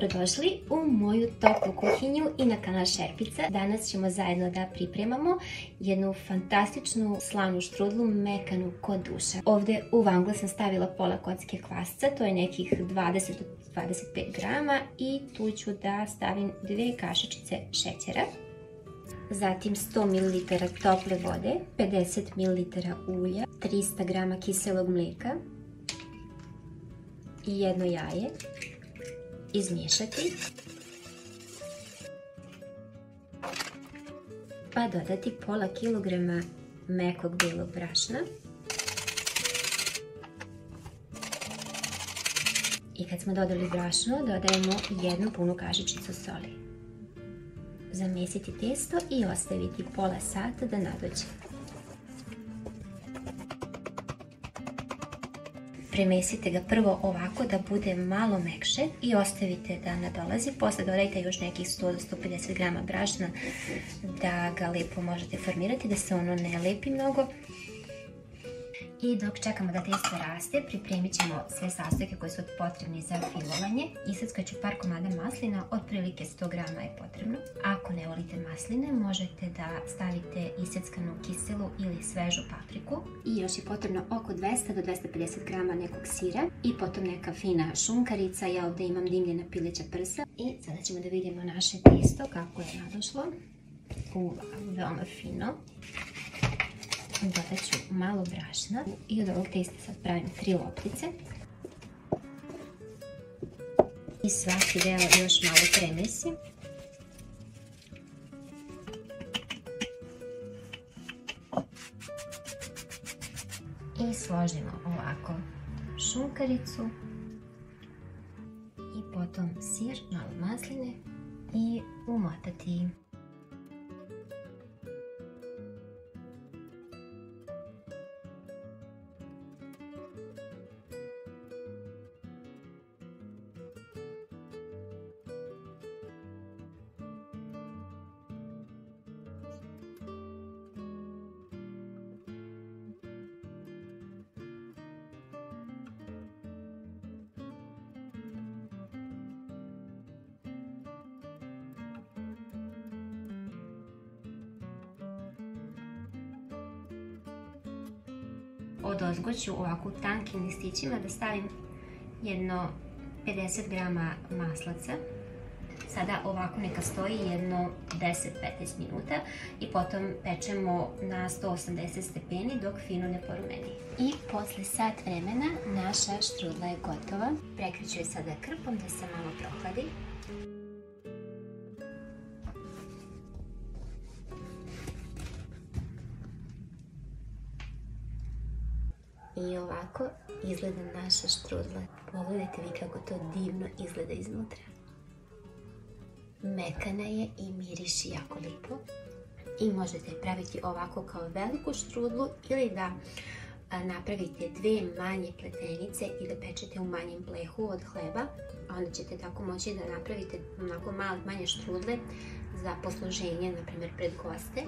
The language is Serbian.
Dobrodošli u moju toplu kuhinju i na kanal Šerpica. Danas ćemo zajedno da pripremamo jednu fantastičnu slanu štrudlu mekanu ko duša. Ovdje u vanglu sam stavila pola kocke kvasca, to je nekih 20 do 25 grama i tu ću da stavim 2 kašičice šećera. Zatim 100 ml tople vode, 50 ml ulja, 300 g kiselog mlijeka i jedno jaje. Izmiješati, pa dodati pola kilograma mekog bijelog brašna i kad smo dodali brašno dodajemo jednu punu kašičicu soli. Zamjesiti testo i ostaviti pola sata da nadođe. Premesite ga prvo ovako da bude malo mekše i ostavite da nadolazi. Posle dodajte još nekih 100 do 150 grama brašna da ga lijepo možete formirati, da se ono ne lepi mnogo. I dok čekamo da testo raste, pripremit ćemo sve sastojke koji su potrebni za filovanje. Isackat ću par komada maslina, otprilike 100 grama je potrebno. Ako ne volite masline, možete da stavite iseckanu kiselu ili svežu papriku. I još je potrebno oko 200 do 250 grama nekog sira i potom neka fina šunkarica. Ja ovdje imam dimljena pileća prsa. I sada ćemo da vidimo naše testo kako je nadošlo. Veoma fino. Dodat ću malo brašna i od ovog testa sad pravim 3 loptice. I svaki deo još malo premesim. I složimo ovako šunkaricu i potom sir, malo masline i umotati. Odozgo ću ovako u tankim listićima da stavim jedno 50 grama maslaca. Sada ovako neka stoji jedno 10-15 minuta i potom pečemo na 180 stepeni dok fino ne porumeni. I posle sat vremena naša štrudla je gotova. Prekriću je sada krpom da se malo prohladi. I ovako izgleda naša štrudla. Pogledajte vi kako to divno izgleda iznutra. Mekana je i miriši jako lijepo. I možete je praviti ovako kao veliku štrudlu ili da napravite 2 manje pletenice i da pečete u manjem plehu od hleba. Onda ćete tako moći da napravite onako manje štrudle za posluženje, na primjer pred goste.